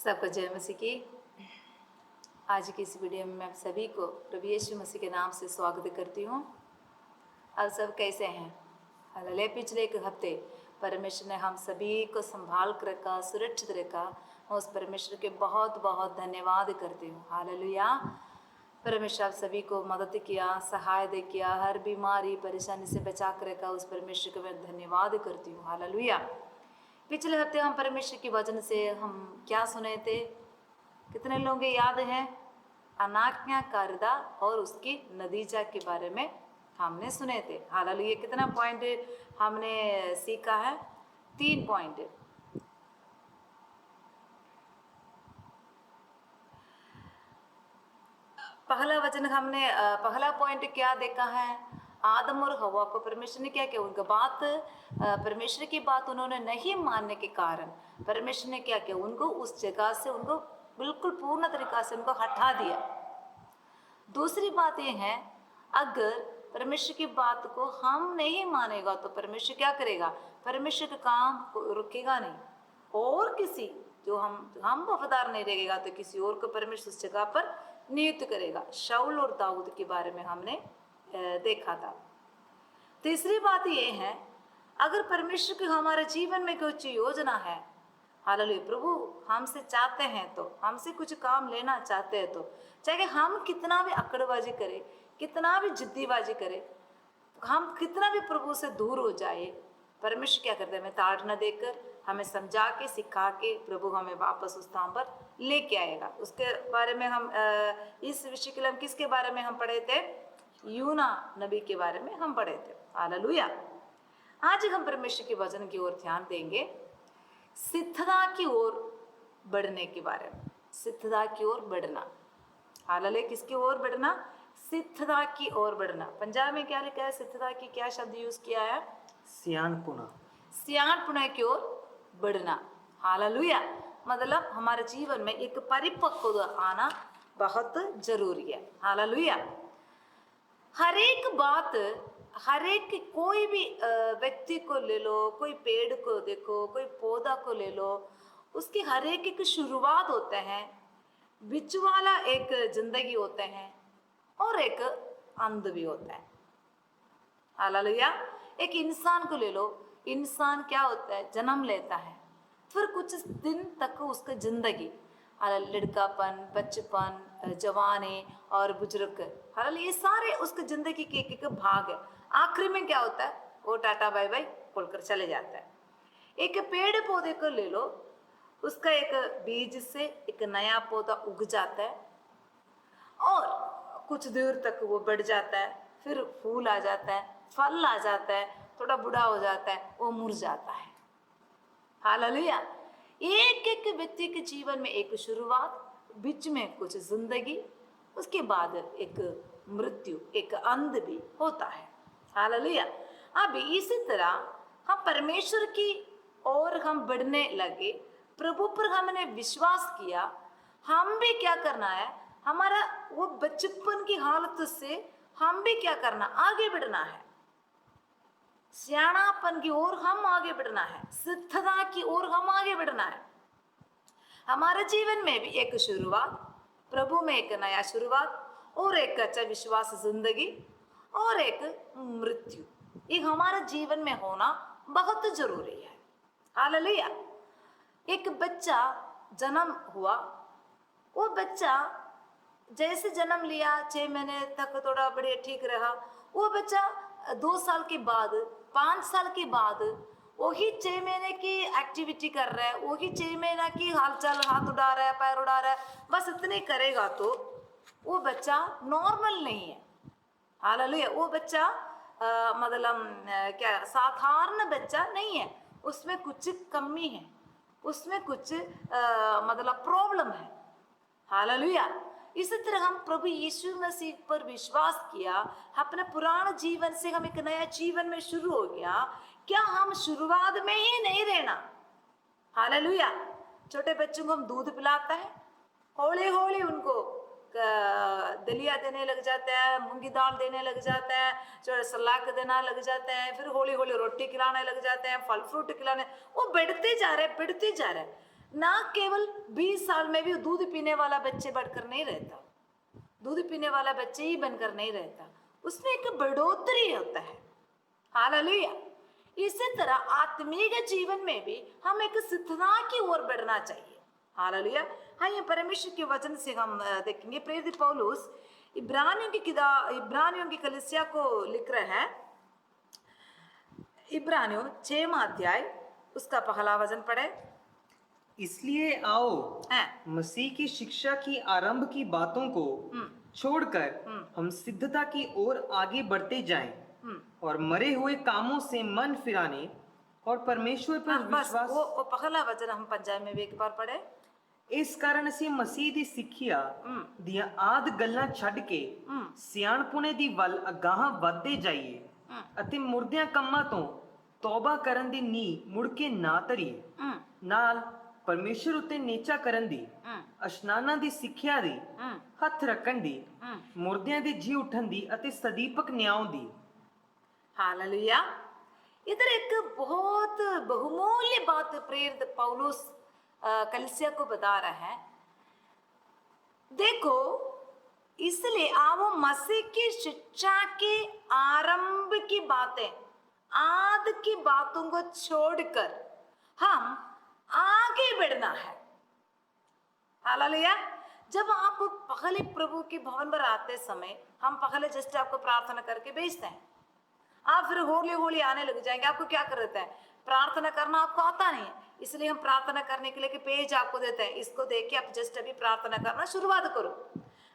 सबको जय मसीह की। आज की इस वीडियो में मैं सभी को प्रभु यीशु मसीह के नाम से स्वागत करती हूँ। आप सब कैसे हैं? हालेलुया। पिछले एक हफ्ते परमेश्वर ने हम सभी को संभाल कर रखा, सुरक्षित रखा। मैं उस परमेश्वर के बहुत बहुत धन्यवाद करती हूँ। हालेलुया। परमेश्वर आप सभी को मदद किया, सहायता किया, हर बीमारी परेशानी से बचा कर रखा। उस परमेश्वर को मैं धन्यवाद करती हूँ। हालेलुया। पिछले हफ्ते हम परमेश्वर की वचन से हम क्या सुने थे? कितने लोगों को याद है? अनाज्ञाकारिता और उसकी नतीजा के बारे में हमने सुने थे। हालेलुया। कितना पॉइंट हमने सीखा है? 3 पॉइंट। पहला वचन हमने पहला पॉइंट क्या देखा है? आदम और हवा को परमेश्वर ने क्या किया? उनका बात, परमेश्वर की बात उन्होंने नहीं मानने के कारण परमेश्वर ने क्या किया? उनको उस जगह से उनको बिल्कुल पूर्ण तरीका से उनको हटा दिया। दूसरी बात ये है, अगर परमेश्वर की बात को हम नहीं मानेगा तो परमेश्वर क्या करेगा? परमेश्वर का काम रुकेगा नहीं। और किसी जो हम वफादार नहीं रहेगा तो किसी और को परमेश्वर उस जगह पर नियुक्त करेगा। शाऊल और दाऊद के बारे में हमने देखा था। तीसरी बात ये है, अगर परमेश्वर की हमारे जीवन में कुछ योजना है, हालेलुया, प्रभु हमसे चाहते हैं तो, हमसे कुछ काम लेना चाहते हैं तो, चाहे हम कितना भी अकड़बाजी करें, कितना भी जिद्दीबाजी करें, हम कितना भी प्रभु से दूर हो जाए, परमेश्वर क्या करते हैं? हमें ताड़ना देकर, हमें समझा के, सिखा के प्रभु हमें वापस उस स्थान पर लेके आएगा। उसके बारे में हम इस विषय के लिए हम किसके बारे में हम पढ़े थे? यूना नबी के बारे में हम पढ़े थे। हालेलुया। आज हम परमेश्वर के वचन की ओर ध्यान देंगे, सिद्धता की ओर बढ़ने के बारे में। सिद्धता की ओर बढ़ना। हालेलुया। किसकी ओर बढ़ना? सिद्धता की ओर बढ़ना। पंजाब में क्या लिखा है? सिद्धता की क्या शब्द यूज किया है? सियानपुना। सियानपुना की ओर बढ़ना। हालेलुया। मतलब हमारे जीवन में एक परिपक्वता आना बहुत जरूरी है। हालेलुया। हर एक बात, हर एक कोई भी व्यक्ति को ले लो, कोई पेड़ को देखो, कोई पौधा को ले लो, उसकी हर एक शुरुआत होते हैं, बीच वाला एक जिंदगी होते हैं और एक अंत भी होता है। हालेलुया। एक इंसान को ले लो, इंसान क्या होता है? जन्म लेता है, फिर कुछ दिन तक उसका जिंदगी, लड़कापन, बच्चपन, जवानी और बुजुर्ग, हालांकि ये सारे उसके जिंदगी के एक भाग है। आखिरी में क्या होता है? वो टाटा बाय बाय बोलकर चले जाता है। एक पेड़ पौधे को ले लो, उसका एक बीज से एक नया पौधा उग जाता है और कुछ दूर तक वो बढ़ जाता है, फिर फूल आ जाता है, फल आ जाता है, थोड़ा बूढ़ा हो जाता है, वो मुड़ जाता है। हालेलुया। एक एक व्यक्ति के जीवन में एक शुरुआत, बीच में कुछ जिंदगी, उसके बाद एक मृत्यु, एक अंत भी होता है। हालेलुया। अब इसी तरह हम परमेश्वर की ओर हम बढ़ने लगे, प्रभु पर हमने विश्वास किया, हम भी क्या करना है? हमारा वो बचपन की हालत से हम भी क्या करना? आगे बढ़ना है। सियाणापन की ओर हम आगे बढ़ना है, सिद्धता की ओर हम आगे बढ़ना है। हमारे जीवन में भी एक शुरुआत, प्रभु में एक नया शुरुआत और एक अच्छा विश्वास जिंदगी और एक मृत्यु, ये हमारे जीवन में होना बहुत जरूरी है। हालेलुया। एक बच्चा जन्म हुआ, वो बच्चा जैसे जन्म लिया, 6 महीने तक थोड़ा बढ़िया ठीक रहा, वो बच्चा 2 साल के बाद, 5 साल के बाद वही 6 महीने की एक्टिविटी कर रहा है, वही 6 महीना की हालचाल, हाथ उड़ा रहा है, पैर उड़ा रहा है, बस इतने करेगा तो वो बच्चा नॉर्मल नहीं है। हालेलुया। वो बच्चा मतलब क्या साधारण बच्चा नहीं है, उसमें कुछ कमी है, उसमें कुछ मतलब प्रॉब्लम है। हालेलुया। इसी तरह हम प्रभु यीशु मसीह पर विश्वास किया, अपने पुराने जीवन से हम एक नया जीवन में शुरू हो गया। क्या हम शुरुआत में ही नहीं रहना? हालेलुया। छोटे बच्चों को हम दूध पिलाता है, हौली हौली उनको दलिया देने लग जाता है, मूंगी दाल देने लग जाता है, जो सलाद देना लग जाता है, फिर हौली हौली रोटी खिलाने लग जाते हैं, फल फ्रूट खिलाने, वो बढ़ते जा रहे, बढ़ते जा रहे। ना केवल 20 साल में भी दूध पीने वाला बच्चे बढ़कर नहीं रहता, दूध पीने वाला बच्चे ही बनकर नहीं रहता, उसमें एक बढ़ोतरी होता है। हालेलुया। इसी तरह आत्मीय जीवन में भी हम एक सिद्धता की ओर बढ़ना चाहिए। हालेलुया। हाँ, ये परमेश्वर के वचन से हम देखेंगे। प्रेरित पौलुस इब्रानियों की कलीसिया को लिख रहे हैं। इब्रानियों 6वां अध्याय उसका पहला वचन पढ़े। इसलिए आओ मसीह की शिक्षा की आरंभ की बातों को छोड़कर हम सिद्धता की ओर आगे बढ़ते जाएं और मरे हुए कामों से मन फिराने और परमेश्वर पर विश्वास। वो पहला वचन हम पंजाब में भी एक बार पढ़े। इस कारण ਅਸੀਂ ਮਸੀਹ ਦੀ ਸਿੱਖਿਆ ਦੀਆਂ ਆਦ ਗੱਲਾਂ ਛੱਡ ਕੇ ਸਿਆਣਪੁਣੇ ਦੀ ਵੱਲ ਅਗਾਂਹ ਵਧਦੇ ਜਾਈਏ ਅਤੇ ਮੁਰਦਿਆਂ ਕੰਮਾਂ ਤੋਂ ਤੌਬਾ ਕਰਨ ਦੀ ਨੀਂਹ ਮੁੜ ਕੇ ਨਾ ਧਰੀਏ, ਨਾਲ ਪਰਮੇਸ਼ਰ ਉੱਤੇ ਨੇਚਾ ਕਰਨ ਦੀ, ਅਸ਼ਨਾਨਾਂ ਦੀ ਸਿੱਖਿਆ ਦੀ, ਹੱਥ ਰੱਖਣ ਦੀ, ਮੁਰਦਿਆਂ ਦੇ ਜੀ ਉੱਠਣ ਦੀ ਅਤੇ ਸਦੀਪਕ ਨਿਆਂ ਦੀ। हालेलुया। इधर एक बहुत बहुमूल्य बात प्रेरित पौलुस कलीसिया को बता रहा है। देखो, इसलिए आओ मसीह की शिक्षा के आरंभ की बातें, आदि की बातों को छोड़कर हम आगे बढ़ना है। हालेलुया। जब आप पहले प्रभु के भवन पर आते समय, हम पहले जस्ट आपको प्रार्थना करके भेजते हैं, आप फिर होली होली आने लग जाएंगे। आपको क्या कर देता है? प्रार्थना करना आपको आता नहीं है, इसलिए हम प्रार्थना करने के लिए पेज आपको देते हैं, इसको देख के आप जस्ट अभी प्रार्थना करना शुरुआत करो।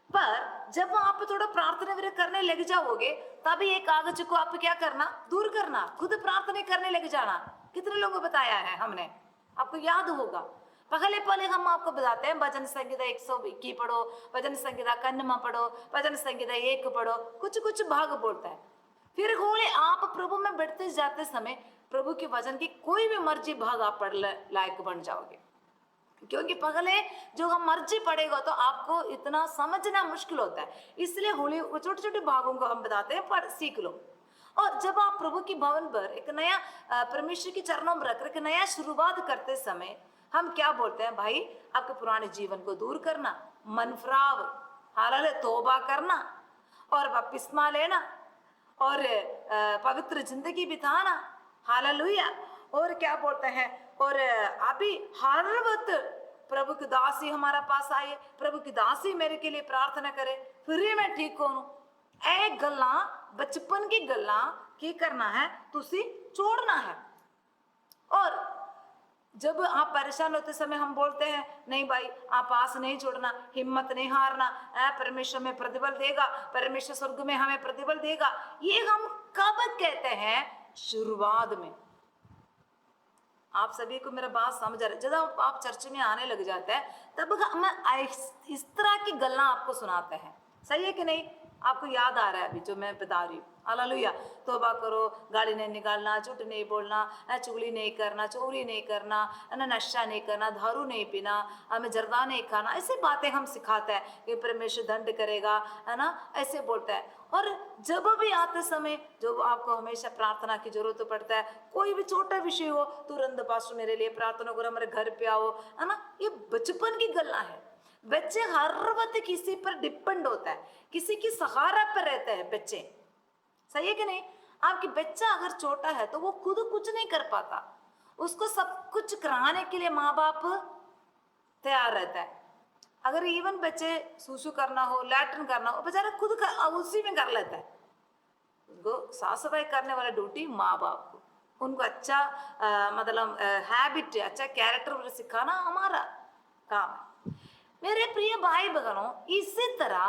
पर जब आप थोड़ा प्रार्थना करने लग जाओगे, तभी एक कागज को आप क्या करना, दूर करना, खुद प्रार्थना करने लग जाना। कितने लोगों को बताया है हमने, आपको याद होगा। पहले हम आपको बताते हैं भजन संगीता 121 पढ़ो, भजन संगीता कन्नमा पढ़ो, भजन संगीता 1 पढ़ो, कुछ भाग बोलता है। फिर होले आप प्रभु में बढ़ते जाते समय प्रभु के वचन की कोई भी मर्जी भाग आप पढ़ लायक बन जाओगे, क्योंकि पहले जो हम मर्जी पढ़ेगा तो आपको इतना समझना मुश्किल होता है। इसलिए होली छोटे छोटे भागों को हम बताते हैं, पढ़ सीख लो। और जब आप प्रभु की भवन पर एक नया परमेश्वर के चरणों में रखकर एक नया शुरुआत करते समय हम क्या बोलते हैं? भाई, आपके पुराने जीवन को दूर करना, मन फिराव, हालाले तौबा करना और बपतिस्मा लेना और पवित्र जिंदगी बिताना। हालेलुया। और क्या बोलते हैं? और अभी हर वक्त प्रभु की दासी हमारा पास आए, प्रभु की दासी मेरे के लिए प्रार्थना करे, फिर ही मैं ठीक होऊं। ए गल्ला बचपन की गल्ला की करना है, तुसी छोड़ना है। और जब आप परेशान होते समय हम बोलते हैं, नहीं भाई आप आस नहीं छोड़ना, हिम्मत नहीं हारना, परमेश्वर में प्रतिफल देगा, परमेश्वर स्वर्ग में हमें प्रतिफल देगा। ये हम कब कहते हैं? शुरुआत में। आप सभी को मेरा बात समझ आ रहा है? जब आप चर्च में आने लग जाते हैं तब हम इस तरह की गल्ला आपको सुनाते हैं, सही है कि नहीं? आपको याद आ रहा है अभी जो मैं बता रही हूँ। हालेलुया। तौबा करो, गाली नहीं निकालना, झूठ नहीं बोलना, चुगली नहीं करना, चोरी नहीं करना, ना नशा नहीं करना, दारू नहीं पीना, हमें जर्दा नहीं खाना, ऐसी बातें हम सिखाते हैं कि परमेश्वर दंड करेगा, है ना, ऐसे बोलता है। और जब भी आते समय जो आपको हमेशा प्रार्थना की जरूरत पड़ता है, कोई भी छोटा विषय हो, तुरंत पास्टर मेरे लिए प्रार्थना करो, हमारे घर पे आओ, है ना। ये बचपन की गल्ला है। बच्चे हर वक्त किसी पर डिपेंड होता है, किसी की सहारा पर रहते हैं बच्चे, सही है कि नहीं? आपकी बच्चा अगर छोटा है तो वो खुद कुछ नहीं कर पाता, उसको सब कुछ कराने के लिए माँ बाप तैयार रहता है। अगर इवन बच्चे सूसू करना हो, लैट्रिन करना हो, बेचारा खुद उसी में कर लेता है। उनको साफ सफाई करने वाला ड्यूटी माँ बाप को, उनको अच्छा मतलब हैबिट, अच्छा कैरेक्टर सिखाना हमारा काम है। मेरे प्रिय भाई बहनों, इसी तरह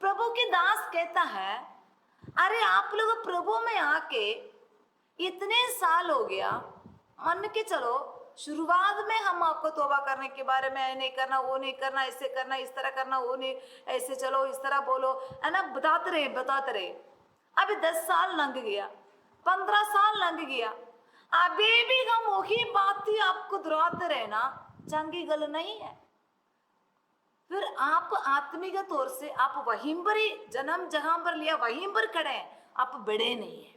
प्रभु के दास कहता है, अरे आप लोग प्रभु में आके इतने साल हो गया, मान के चलो शुरुआत में हम आपको तौबा करने के बारे में नहीं करना, वो नहीं करना, ऐसे करना, इस तरह करना, वो नहीं, ऐसे चलो, इस तरह बोलो, है ना, बताते रहे। अभी 10 साल लंघ गया, 15 साल लंघ गया, अभी भी हम वही बात ही आपको दोहराते रहे ना, चंगी गल नहीं है। फिर आप आत्मिक तौर से आप वहीं पर ही जन्म जहां पर लिया वहीं पर खड़े हैं, आप बड़े नहीं है।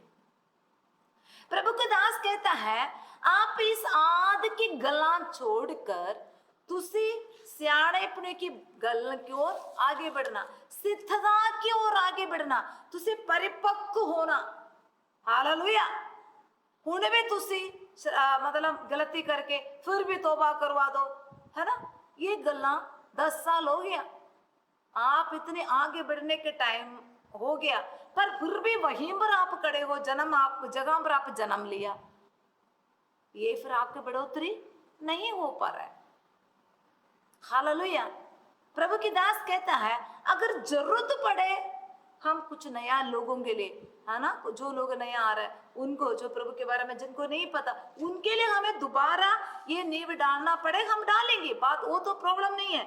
प्रभु का दास कहता है, आप इस आद की गला छोड़कर ਤੁਸੀਂ ਸਿਆਣੇਪਣੇ की गल की ओर आगे बढ़ना, सिद्धता की ओर आगे बढ़ना, ਤੁਸੀਂ परिपक्व होना। हालेलुया। ਹੁਣ भी ਤੁਸੀਂ मतलब गलती करके फिर भी तौबा करवा दो, है ना, ये गल्ला 10 साल हो गया, आप इतने आगे बढ़ने के टाइम हो गया, पर फिर भी वहीं पर आप खड़े हो, जन्म आप जगह पर आप जन्म लिया, ये फिर आपकी बढ़ोतरी नहीं हो पा रहा है। हालेलुया। प्रभु की दास कहता है अगर जरूरत पड़े हम कुछ नया लोगों के लिए, है ना, जो लोग नया आ रहे हैं उनको, जो प्रभु के बारे में जिनको नहीं पता, उनके लिए हमें दोबारा ये नींव डालना पड़े, हम डालेंगे, बात वो तो प्रॉब्लम नहीं है।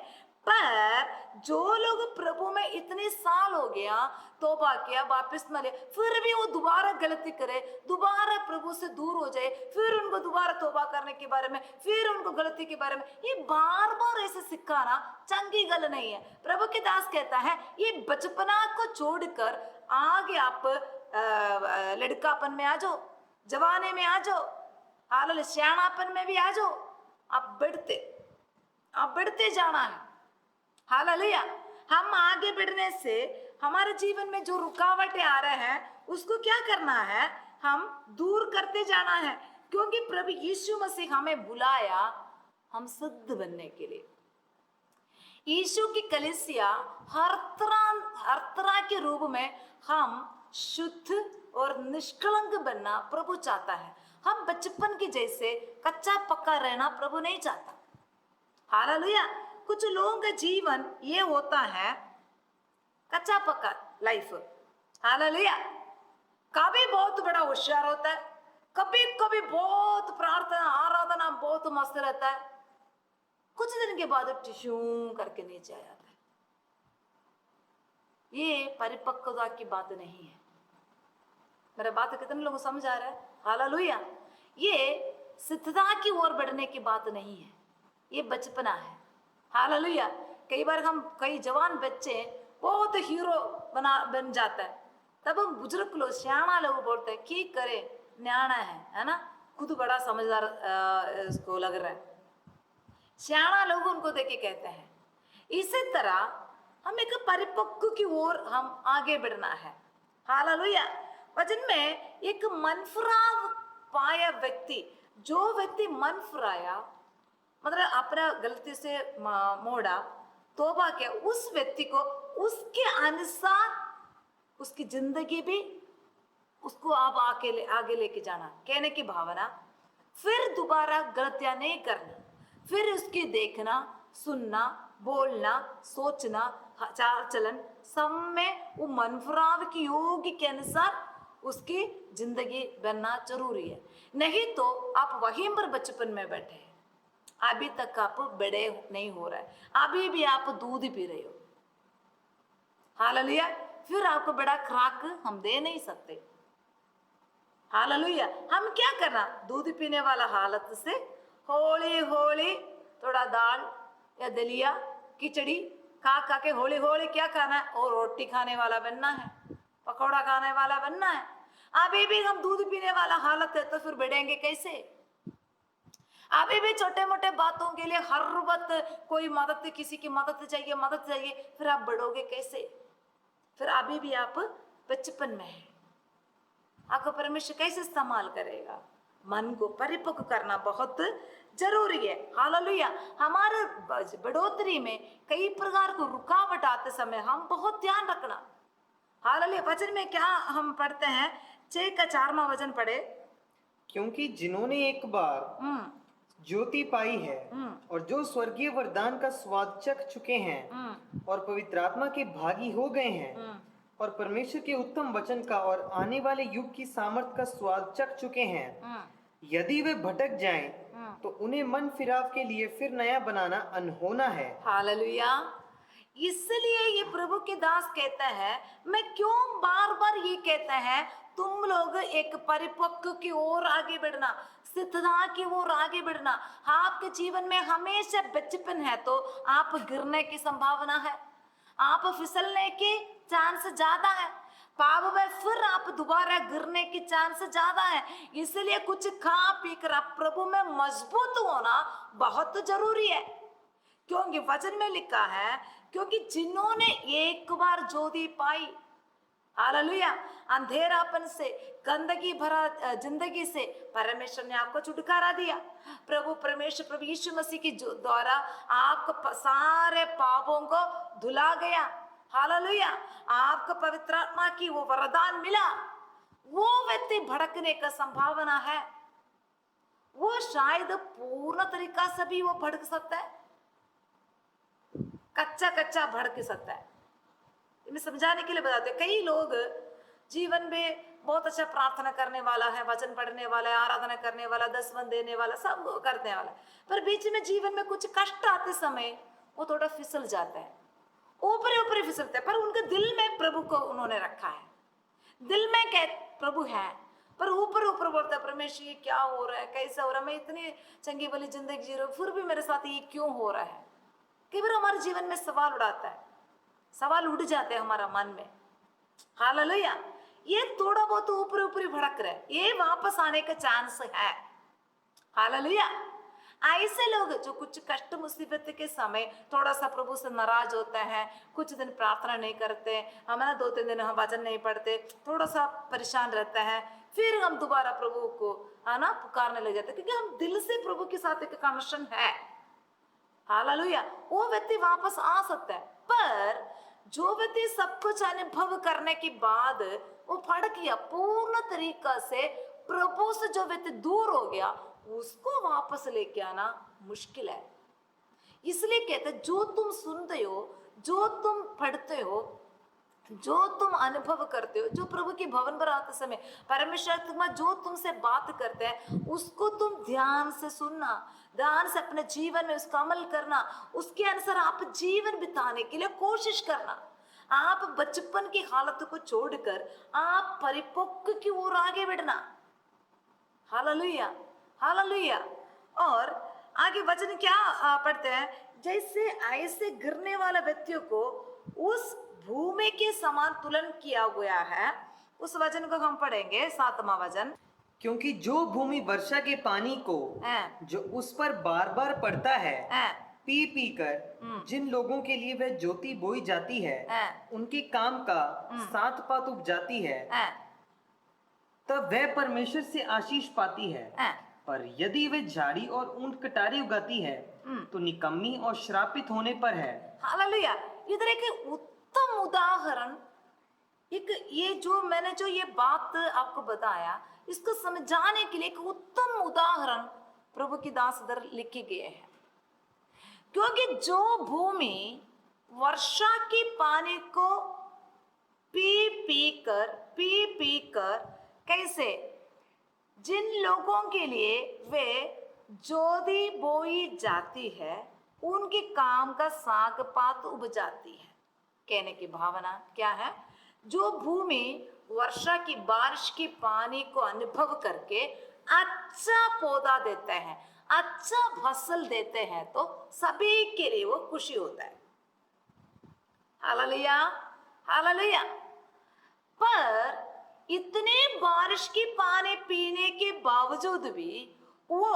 पर जो लोग प्रभु में इतने साल हो गया, तौबा किया, वापस न ले, फिर भी वो दोबारा गलती करे, दोबारा प्रभु से दूर हो जाए, फिर उनको दोबारा तौबा करने के बारे में, फिर उनको गलती के बारे में, ये बार बार ऐसे सिखाना चंगी गल नहीं है। प्रभु के दास कहता है ये बचपना को छोड़कर आगे आप लड़कापन में आ जाओ, जवाने में आ जाओ, हाल सियाणापन में भी आ जाओ, आप बढ़ते जाना है। हालेलुया। हम आगे बढ़ने से हमारे जीवन में जो रुकावटें आ रहे हैं उसको क्या करना है, हम दूर करते जाना है, क्योंकि प्रभु यीशु मसीह हमें बुलाया हम सिद्ध बनने के लिए। यीशु की कलीसिया हर तरह के रूप में हम शुद्ध और निष्कलंक बनना प्रभु चाहता है। हम बचपन की जैसे कच्चा पक्का रहना प्रभु नहीं चाहता। हालेलुया। कुछ लोगों का जीवन ये होता है कच्चा पक्का लाइफ। हालेलुया। कभी बहुत बड़ा होशियार होता है, कभी कभी बहुत प्रार्थना आराधना बहुत मस्त रहता है, कुछ दिन के बाद टिश्यू करके नीचे आ जाता है। ये परिपक्वता की बात नहीं है। मेरा बात कितने लोगों को समझ आ रहा है? हालेलुया। ये सिद्धता की ओर बढ़ने की बात नहीं है, ये बचपना है। हालेलुया। कई बार हम कई जवान बच्चे बहुत हीरो बन जाता है, तब हम बुजुर्ग लोग सियाणा लोग बोलते हैं कि करे न्याणा है ना, खुद बड़ा समझदार इसको लग रहा है, सियाणा लोग उनको देख के कहते हैं। इसी तरह हम एक परिपक्व की ओर हम आगे बढ़ना है। हालेलुया। वचन में एक मन फिराव पाया व्यक्ति, जो व्यक्ति मन फिराया मतलब अपना गलती से मोड़ा, तौबा किया, उस व्यक्ति को उसके अनुसार उसकी जिंदगी भी उसको आप आगे लेके जाना, कहने की भावना, फिर दोबारा गलतियां नहीं करना, फिर उसकी देखना, सुनना, बोलना, सोचना, चाल चलन सब में वो मनफराव की योग के अनुसार उसकी जिंदगी बनना जरूरी है। नहीं तो आप वहीं पर बचपन में बैठे हैं, अभी तक आप बड़े नहीं हो रहा है, अभी भी आप दूध पी रहे हो। हालेलुया। फिर आपको बड़ा खुराक हम दे नहीं सकते। हालेलुया। हम क्या करना, दूध पीने वाला हालत से हौली हौली थोड़ा दाल या दलिया खिचड़ी खा के हौली हौली क्या खाना है, और रोटी खाने वाला बनना है, पकौड़ा खाने वाला बनना है। अभी भी हम दूध पीने वाला हालत है तो फिर बढ़ेंगे कैसे? अभी भी छोटे मोटे बातों के लिए हर वक्त कोई मदद, किसी की मदद चाहिए, फिर आप बढ़ोगे कैसे? फिर अभी भी आप बचपन में हैं, आपको परमेश्वर कैसे इस्तेमाल करेगा? मन को परिपक्व करना बहुत जरूरी है। हालेलुया। हमारे बढ़ोतरी में कई प्रकार को रुकावट आते समय हम बहुत ध्यान रखना। हालेलुया। वचन में क्या हम पढ़ते हैं, 6 का 4वां वचन पढ़े। क्योंकि जिन्होंने एक बार ज्योति पाई है और जो स्वर्गीय वरदान का स्वाद चख चुके हैं और पवित्र आत्मा के भागी हो गए हैं और परमेश्वर के उत्तम वचन का और आने वाले युग की सामर्थ का स्वाद चख चुके हैं, यदि वे भटक जाएं तो उन्हें मन फिराव के लिए फिर नया बनाना अनहोना है। हालेलुया। इसलिए ये प्रभु के दास कहता है, मैं क्यों बार बार ये कहता है, तुम लोग एक परिपक्व की ओर आगे बढ़ना, सिद्धता की ओर आगे बढ़ना। आपके जीवन में हमेशा बचपन है तो आप गिरने की संभावना है, आप फिसलने की चांस ज्यादा है, पाप में फिर आप दोबारा गिरने की चांस ज्यादा है। इसलिए कुछ खा पी कर आप प्रभु में मजबूत होना बहुत जरूरी है। क्योंकि वचन में लिखा है, क्योंकि जिन्होंने एक बार ज्योति पाई, हालेलुया, अंधेरापन से, गंदगी भरा जिंदगी से परमेश्वर ने आपको छुटकारा दिया। प्रभु परमेश्वर प्रभु यीशु मसीह की द्वारा आपको सारे पापों को धुला गया। हालेलुया, आपको पवित्र आत्मा की वो वरदान मिला। वो व्यक्ति भड़कने का संभावना है, वो शायद पूर्ण तरीका से भी वो भड़क सकता है, कच्चा कच्चा भड़क सकता है। मैं समझाने के लिए बताते हैं, कई लोग जीवन में बहुत अच्छा प्रार्थना करने वाला है, वचन पढ़ने वाला है, आराधना करने वाला, दसवन देने वाला, सब करने वाला, पर बीच में जीवन में कुछ कष्ट आते समय वो थोड़ा फिसल जाता है, ऊपर ऊपर फिसलता है, पर उनके दिल में प्रभु को उन्होंने रखा है, दिल में प्रभु है, पर ऊपर ऊपर बोलता है परमेश्वर ये क्या हो रहा है, कैसा हो रहा है, मैं इतनी चंगी वाली जिंदगी जी रहा हूँ, फिर भी मेरे साथ ये क्यों हो रहा है। कई बार हमारे जीवन में सवाल उड़ाता है, सवाल उड़ जाते हैं हमारा मन में। हालेलुया, ये थोड़ा बहुत ऊपर ऊपर भड़क रहा है, ये वापस आने का चांस है। हालेलुया, ऐसे लोग जो कुछ कष्ट मुसीबत के समय थोड़ा सा प्रभु से नाराज होते हैं, कुछ दिन प्रार्थना नहीं करते, हमारा 2-3 दिन हम वचन नहीं पढ़ते, थोड़ा सा परेशान रहते हैं, फिर हम दोबारा प्रभु को ना पुकारने लग जाते हैं, क्योंकि हम दिल से प्रभु के साथ एक कनेक्शन है। हालेलुया, वो व्यक्ति वापस आ सकता है, पर जो व्यक्ति सब कुछ अनुभव करने के बाद वो भड़क गया, पूर्ण तरीका से प्रभु से जो व्यक्ति दूर हो गया, उसको वापस लेके आना मुश्किल है। इसलिए कहते हैं, जो तुम सुनते हो, जो तुम पढ़ते हो, जो तुम अनुभव करते हो, जो प्रभु के भवन पर आते समय परमेश्वर जो तुमसे बात करते हैं, उसको तुम ध्यान से सुनना, ध्यान से अपने जीवन में उसका अमल करना, उसके अनुसार आप जीवन बिताने के लिए कोशिश करना। आप बचपन की हालत को छोड़कर आप परिपक्व की ओर आगे बढ़ना। Hallelujah, hallelujah. और आगे वचन क्या पढ़ते हैं, जैसे ऐसे गिरने वाले व्यक्तियों को उस भूमि के समान तुलन किया गया है। उस वचन को हम पढ़ेंगे, 7वां वचन। क्योंकि जो भूमि वर्षा के पानी को जो उस पर बार बार पड़ता है पी पी कर जिन लोगों के लिए वह ज्योति बोई जाती है, उनके काम का 7 पात उग जाती है, तब वह परमेश्वर से आशीष पाती है। पर यदि वे झाड़ी और ऊंट कटारी उगाती है तो निकम्मी और श्रापित होने पर है। हालेलुया, इधर एक उत्तम उदाहरण, एक ये जो मैंने जो ये बात आपको बताया, इसको समझाने के लिए एक उत्तम उदाहरण प्रभु की दास इधर लिखे गए हैं। क्योंकि जो भूमि वर्षा के पानी को पी पी कर कैसे जिन लोगों के लिए वे ज्योति बोई जाती है, उनके काम का साग पात उग जाती है। कहने की भावना क्या है, जो भूमि वर्षा की बारिश के पानी को अनुभव करके अच्छा पौधा देते हैं, अच्छा फसल देते हैं, तो सभी के लिए वो खुशी होता है। Hallelujah, hallelujah. पर इतने बारिश की पानी पीने के बावजूद भी वो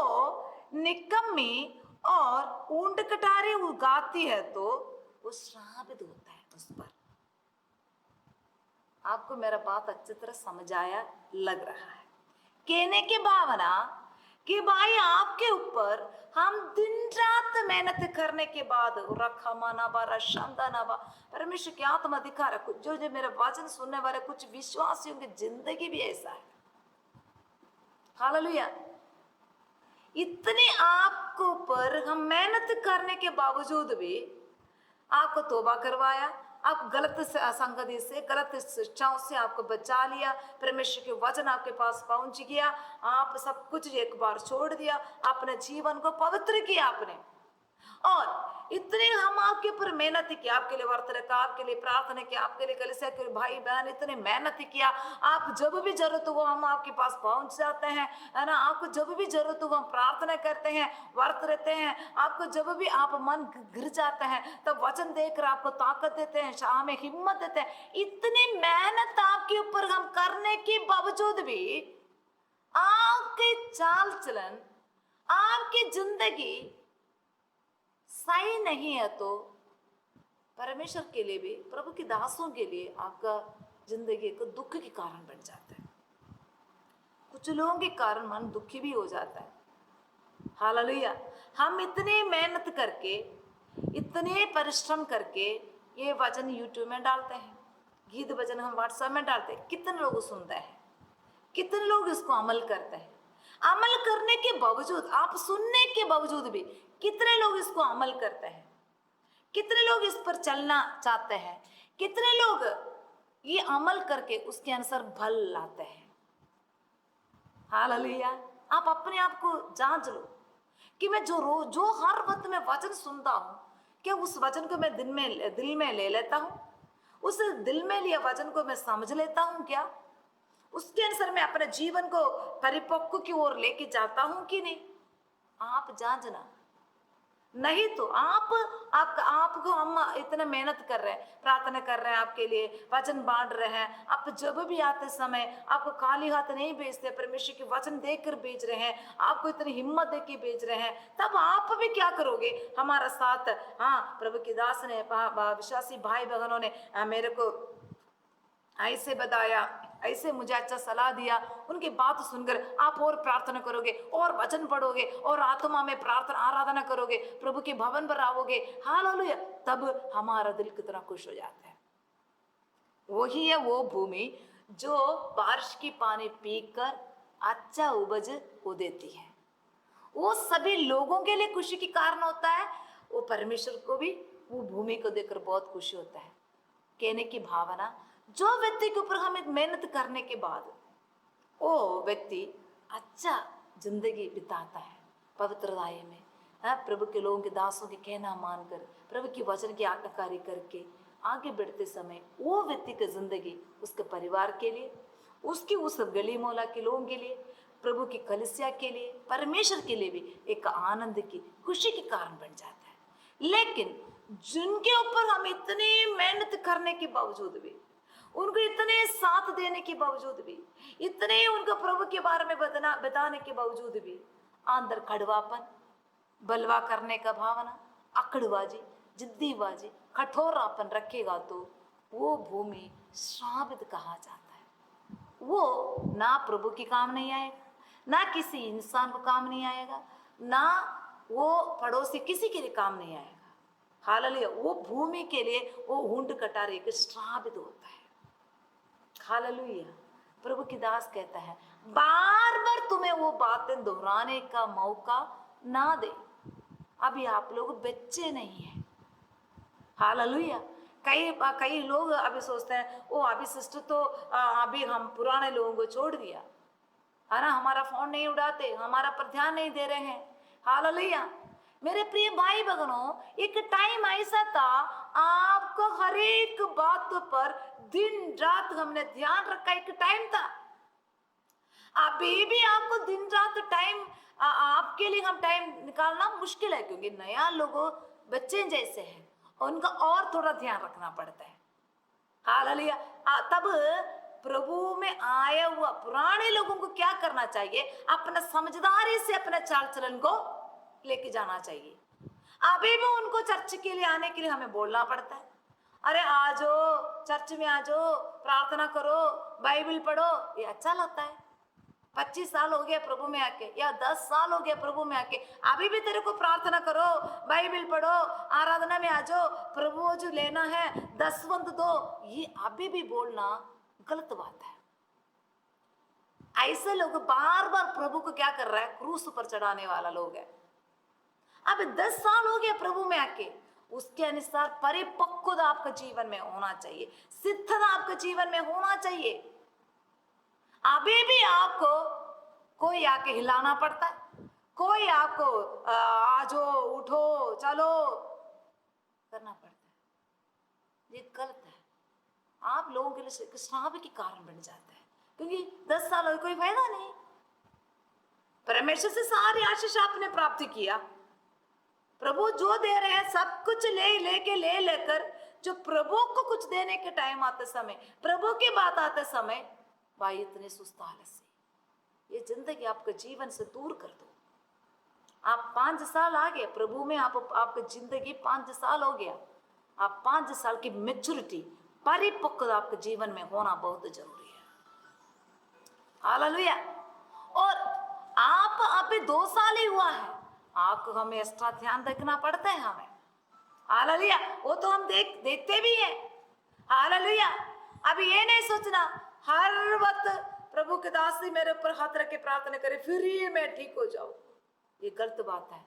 निकम्मी और ऊंट कटारी उगाती है, तो वो श्रापित होता है उस पर। आपको मेरा बात अच्छी तरह समझ आया लग रहा है। कहने की भावना कि भाई आपके ऊपर हम दिन रात मेहनत करने के बाद रखा माना बारा शानदा ना बा परमेश्वर के आत्मा दिखा रहा, कुछ जो मेरे वचन सुनने वाले कुछ विश्वासियों की जिंदगी भी ऐसा है। हालेलुया, इतने आपको पर हम मेहनत करने के बावजूद भी आपको तौबा करवाया, आप गलत संगति से, गलत शिक्षाओं से आपको बचा लिया, परमेश्वर के वचन आपके पास पहुंच गया, आप सब कुछ एक बार छोड़ दिया, अपने जीवन को पवित्र किया आपने, और इतने हम आपके ऊपर मेहनत किया, आपके लिए व्रत रखा, आपके लिए प्रार्थना किया, आपके लिए कलीसिया के भाई बहन इतने मेहनत किया, आप जब भी जरूरत हो हम आपके पास पहुंच जाते हैं, है ना। आपको जब भी जरूरत हो हम प्रार्थना करते हैं, व्रत रहते हैं, आपको जब भी आप मन गिर जाते हैं तब वचन देकर आपको ताकत देते हैं, हमें हिम्मत देते हैं। इतनी मेहनत आपके ऊपर हम करने के बावजूद भी आपके चाल चलन, आपकी जिंदगी सही नहीं है तो परमेश्वर के लिए भी, प्रभु के दासों के लिए आपका जिंदगी एक दुख के कारण बन जाता है। कुछ लोगों के कारण मन दुखी भी हो जाता है। हालेलुया। हम इतने मेहनत करके, इतने परिश्रम करके ये वचन यूट्यूब में डालते हैं, गीत भजन हम व्हाट्सएप में डालते हैं, कितने लोग सुनते हैं, कितने लोग इसको अमल करते हैं। अमल करने के बावजूद, आप सुनने के बावजूद भी कितने लोग इसको अमल करते हैं, कितने लोग इस पर चलना चाहते हैं, कितने लोग ये अमल करके उसके अनुसार फल लाते हैं। हालेलुया। आप अपने आप को जांच लो कि मैं जो हर वक्त में वचन सुनता हूं, क्या उस वचन को मैं दिल में ले लेता हूं? उस दिल में लिया वचन को मैं समझ लेता हूं क्या? उसके अनुसार मैं अपने जीवन को परिपक्व की ओर लेके जाता हूं कि नहीं? आप जांचना। नहीं तो आपको हम इतना मेहनत कर रहे हैं, प्रार्थना कर रहे हैं आपके लिए, वचन बांट रहे हैं, आप जब भी आते समय आपको खाली हाथ नहीं भेजते, परमेश्वर के वचन देकर भेज रहे हैं, आपको इतनी हिम्मत देकर भेज रहे हैं, तब आप भी क्या करोगे हमारा साथ? हाँ, प्रभु के दास ने, विश्वासी भाई बहनों ने मेरे को ऐसे बताया, ऐसे मुझे अच्छा सलाह दिया, उनकी बात सुनकर आप और प्रार्थना करोगे और वचन पढ़ोगे और आत्मा में प्रार्थना आराधना करोगे, प्रभु के भवन पर आओगे। हालेलुया। तब हमारा दिल कितना खुश हो जाता है। वही है वो भूमि जो बारिश की पानी पीकर अच्छा उपज को देती है। वो सभी लोगों के लिए खुशी के कारण होता है। वो परमेश्वर को भी वो भूमि को देखकर बहुत खुशी होता है। कहने की भावना, जो व्यक्ति के ऊपर हमें मेहनत करने के बाद वो व्यक्ति अच्छा जिंदगी बिताता है पवित्रताई में, प्रभु के लोगों के दासों के कहना मानकर, प्रभु की वचन की आज्ञाकारी करके आगे बढ़ते समय वो व्यक्ति की जिंदगी उसके परिवार के लिए, उसकी उस गली मोहल्ला के लोगों के लिए, प्रभु की कलीसिया के लिए, परमेश्वर के लिए भी एक आनंद की, खुशी के कारण बन जाता है। लेकिन जिनके ऊपर हम इतनी मेहनत करने के बावजूद भी, उनको इतने साथ देने के बावजूद भी, इतने उनको प्रभु के बारे में बताने के बावजूद भी अंदर कड़वापन, बलवा करने का भावना, अकड़बाजी, जिद्दीबाजी, कठोरापन रखेगा तो वो भूमि श्रापित कहा जाता है। वो ना प्रभु के काम नहीं आएगा, ना किसी इंसान को काम नहीं आएगा, ना वो पड़ोसी किसी के लिए काम नहीं आएगा। हालेलुया। वो भूमि के लिए वो ऊंट कटार एक श्रापित होता है। हालेलुया। प्रभु की दास कहता है, बार बार तुम्हें वो बातें दोहराने का मौका ना दे। अभी आप लोग बच्चे नहीं हैं। हालेलुया। कई लोग अभी सोचते हैं, ओ अभी सिस्टर तो अभी हम पुराने लोगों को छोड़ दिया है ना, हमारा फोन नहीं उड़ाते, हमारा पर ध्यान नहीं दे रहे हैं। हालेलुया। मेरे प्रिय भाई बहनों, एक टाइम ऐसा था आपको हर एक बात पर दिन रात हमने ध्यान रखा। एक टाइम था, अभी भी आपको दिन रात टाइम, आपके लिए हम टाइम निकालना मुश्किल है, क्योंकि नया लोगों बच्चे जैसे हैं, उनका और थोड़ा ध्यान रखना पड़ता है। हालेलुया। तब प्रभु में आया हुआ पुराने लोगों को क्या करना चाहिए? अपना समझदारी से अपने चाल चलन को लेके जाना चाहिए। अभी भी उनको चर्च के लिए आने के लिए हमें बोलना पड़ता है, अरे आ जाओ चर्च में, आ जाओ, प्रार्थना करो, बाइबल पढ़ो। ये अच्छा लगता है? 25 साल हो गया प्रभु में आके, या 10 साल हो गया प्रभु में आके, अभी भी तेरे को प्रार्थना करो, बाइबल पढ़ो, आराधना में आ जाओ, प्रभु जो लेना है 10 दो, ये अभी भी बोलना गलत बात है। ऐसे लोग बार बार प्रभु को क्या कर रहा है? क्रूस पर चढ़ाने वाला लोग है। अब 10 साल हो गया प्रभु में आके, उसके अनुसार परिपक्वता आपका जीवन में होना चाहिए, सिद्धता आपके जीवन में होना चाहिए। अभी भी आपको कोई आके हिलाना पड़ता है, कोई आपको आजो उठो चलो करना पड़ता है। ये गलत है। आप लोगों के लिए श्राप के कारण बन जाता है, क्योंकि 10 साल हो कोई फायदा नहीं। परमेश्वर से सारी आशीष आपने प्राप्त किया, प्रभु जो दे रहे हैं सब कुछ ले लेकर जो प्रभु को कुछ देने के टाइम आते समय, प्रभु की बात आते समय, भाई इतने सुस्त हालत से ये जिंदगी आपके जीवन से दूर कर दो। आप 5 साल आ गए प्रभु में, आपकी जिंदगी 5 साल हो गया, आप 5 साल की मेच्योरिटी, परिपक्वता आपके जीवन में होना बहुत जरूरी है। हालेलुया। और आप अभी 2 साल ही हुआ है, आपको हमें एक्स्ट्रा ध्यान रखना पड़ता है हमें। हालेलुया। वो तो हम देखते भी हैं। हालेलुया। अभी ये नहीं सोचना हर वक्त प्रभु के दास जी मेरे ऊपर हाथ रख के प्रार्थना करे फिर ही मैं ठीक हो जाऊं, ये गलत बात है।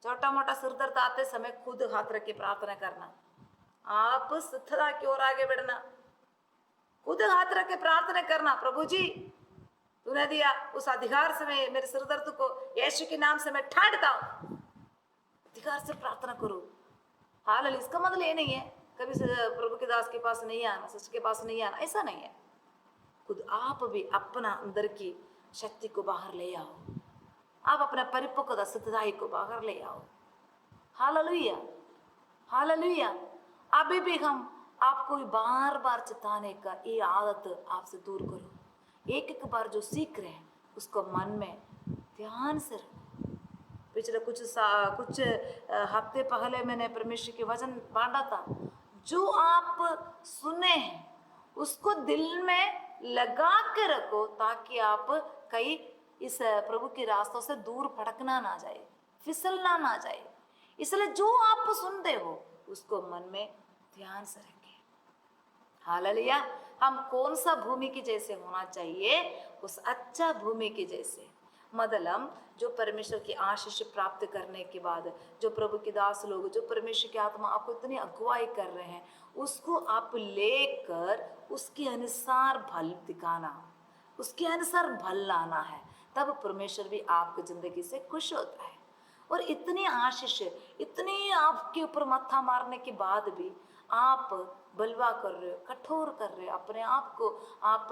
छोटा मोटा सिर दर्द आते समय खुद हाथ रख के प्रार्थना करना, आप सिद्धता की ओर आगे बढ़ना, खुद हाथ रख के प्रार्थना करना, प्रभु जी तूने दिया उस अधिकार से मैं मेरे सिर दर्द को यीशु के नाम से मैं ठाड़ता हूं, अधिकार से प्रार्थना करो। हालेलुया। इसका मतलब ये नहीं है कभी प्रभु के दास के पास नहीं आना, सच के पास नहीं आना, ऐसा नहीं है। खुद आप भी अपना अंदर की शक्ति को बाहर ले आओ, आप अपना परिपक्वता सिद्धताई को बाहर ले आओ। हालेलुया। हालेलुया। अभी भी हम आपको बार बार चिताने का ये आदत आपसे दूर करो। एक एक बार जो सीख रहे हैं उसको मन में ध्यान से रखो। पिछले कुछ हफ्ते पहले मैंने परमेश्वर के वचन बांटा था, जो आप सुने हैं उसको दिल में लगा के रखो ताकि आप कहीं इस प्रभु के रास्तों से दूर भटकना ना जाए, फिसलना ना जाए। इसलिए जो आप सुनते हो उसको मन में ध्यान से रखें। हालेलुया। हम कौन सा भूमि के जैसे होना चाहिए, उस अच्छा भूमि के जैसे, मतलब जो परमेश्वर की आशीष प्राप्त करने के बाद जो प्रभु के दास लोग, जो परमेश्वर की आत्मा आपको इतनी अगुवाई कर रहे हैं, उसको आप लेकर उसके अनुसार फल दिखाना, उसके अनुसार फल लाना है, तब परमेश्वर भी आपकी जिंदगी से खुश होता है। और इतनी आशीष, इतनी आपके ऊपर मत्था मारने के बाद भी आप बलवा कर रहे हो, कठोर कर रहे हो अपने आप को, आप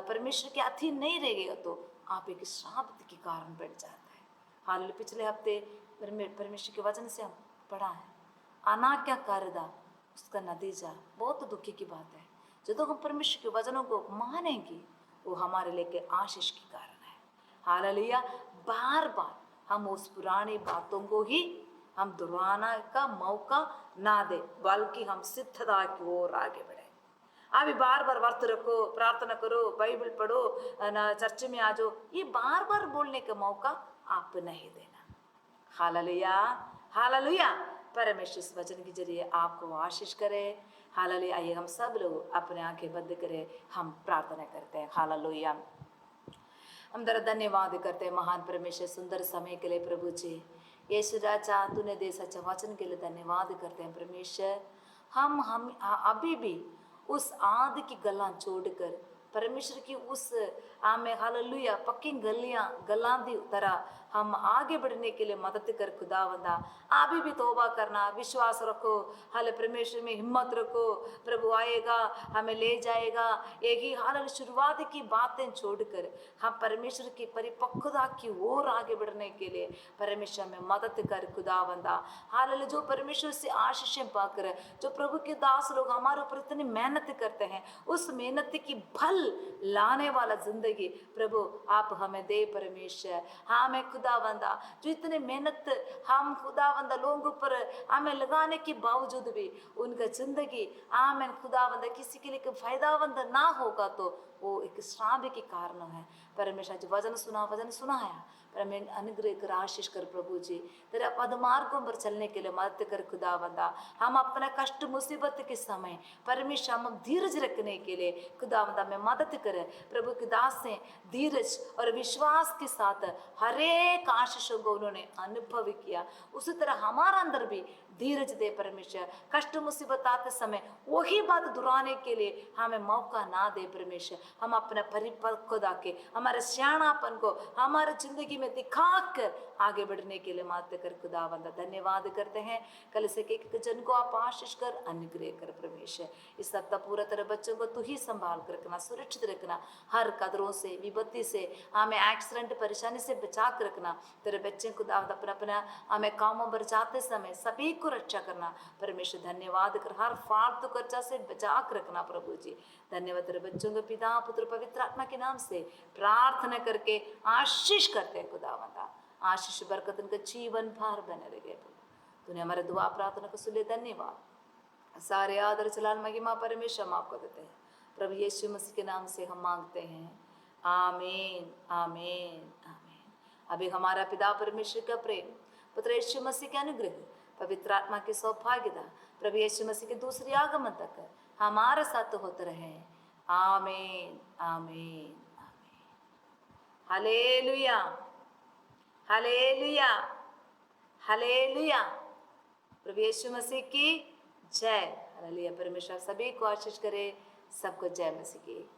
परमेश्वर के अधीन नहीं रह गए, तो आप एक श्राप के कारण बैठ जाता है। हाल पिछले हफ्ते परमेश्वर के वचन से हम पढ़ा है, अनाज्ञा कार्यदा उसका नतीजा बहुत दुखी की बात है। जो हम परमेश्वर के वचनों को मानेंगे वो हमारे लिए आशीष के कारण है। हालेलुया। बार बार हम उस पुरानी बातों को ही हम दोहराने का मौका ना दे, बल्कि हम सिद्धता की ओर आगे बढ़े। अभी बार बार व्रत रखो, प्रार्थना करो, बाइबल पढ़ो, ना चर्च में आ जाओ, ये बार बार बोलने का मौका आप नहीं देना। हालेलुया। हालेलुया। परमेश्वर इस वचन के जरिए आपको आशीष करे। हालेलुया। आइए हम सब लोग अपने आंखें बंद करें, हम प्रार्थना करते हैं। हालेलुया। हम तेरा धन्यवाद करते हैं महान परमेश्वर, सुंदर समय के लिए प्रभु जी। यीशु राजा तूने दे सच्चा वचन के लिए धन्यवाद करते हैं परमेश्वर। हम अभी भी उस आदि की गल्ला छोड़कर परमेश्वर की उस आमे हालेलुया पक्की गल्ला दी तरह हम आगे बढ़ने के लिए मदद कर खुदावंदा। अभी भी तौबा करना, विश्वास रखो, हाल परमेश्वर में हिम्मत रखो, प्रभु आएगा, हमें ले जाएगा। यही हाल शुरुआत की बातें छोड़कर हम परमेश्वर की परिपक्वता की ओर आगे बढ़ने के लिए परमेश्वर में मदद कर खुदावंदा। हाल जो परमेश्वर से आशीषें पाकर जो प्रभु के दास लोग हमारे ऊपर इतनी मेहनत करते हैं, उस मेहनत की फल लाने वाला जिंदगी प्रभु आप हमें दे परमेश्वर। हमें खुदावंदा जो इतने मेहनत हम खुदावंदा लोगों पर हमें लगाने के बावजूद भी उनका जिंदगी आमेन खुदावंदा किसी के लिए फायदावंद ना होगा तो वो एक श्राप के कारण है। परमेश्वर जो वचन सुनाया परमेश्वर अनुग्रह कर आशीष कर प्रभु जी, तेरे पदमार्गों पर चलने के लिए मदद कर खुदावंदा। हम अपना कष्ट मुसीबत के समय परमेश्वर हम धीरज रखने के लिए खुदावंदा में मदद करे। प्रभु के दास से धीरज और विश्वास के साथ हर एक आशीषों को उन्होंने अनुभव किया, उसी तरह हमारा अंदर भी धीरज दे परमेश्वर। कष्ट मुसीबत आते समय वही बात दोहराने के लिए हमें मौका ना दे परमेश्वर। हम अपने परिपक्वता के हमारे सियाणापन को हमारे जिंदगी में दिखाकर आगे बढ़ने के लिए मदद कर खुदावंदा। धन्यवाद करते हैं। कल से एक जन को आप आशीष कर अनुग्रह कर परमेश्वर। इस सप्ताह पूरा तरह बच्चों को तू ही संभाल कर रखना, सुरक्षित रखना, हर कदरों से विपत्ति से हमें एक्सीडेंट परेशानी से बचा कर रखना। तेरे बच्चे खुदावंदा अपना अपना हमें कामों पर जाते समय सभी को रक्षा करना परमेश्वर। धन्यवाद कर हर फालतू खर्चा से बचा कर रखना प्रभु जी। धन्यवाद तेरे बच्चों को पिता पुत्र पवित्र आत्मा के नाम से प्रार्थना करके आशीष करते हैं खुदावंदा। आशीष बरकत उनका जीवन भर बने रहे प्रभु। तूने हमारे दुआ प्रार्थना को सुने, धन्यवाद। सारे आदर चलान महिमा परमेश्वर हम आपको देते हैं प्रभु यीशु मसीह के नाम से हम मांगते हैं, आमीन आमीन आमीन। अभी हमारा पिता परमेश्वर का प्रेम, पुत्र यीशु मसीह के अनुग्रह, पवित्र आत्मा की सौभाग्यता प्रभु यीशु मसीह के दूसरे आगमन तक हमारे साथ होते रहे, आमीन आमीन आमीन। Hallelujah hallelujah hallelujah. प्रभु यीशु मसीह की जय। हालेलुया। परमेश्वर सभी को आशीष करे। सबको जय मसीह की।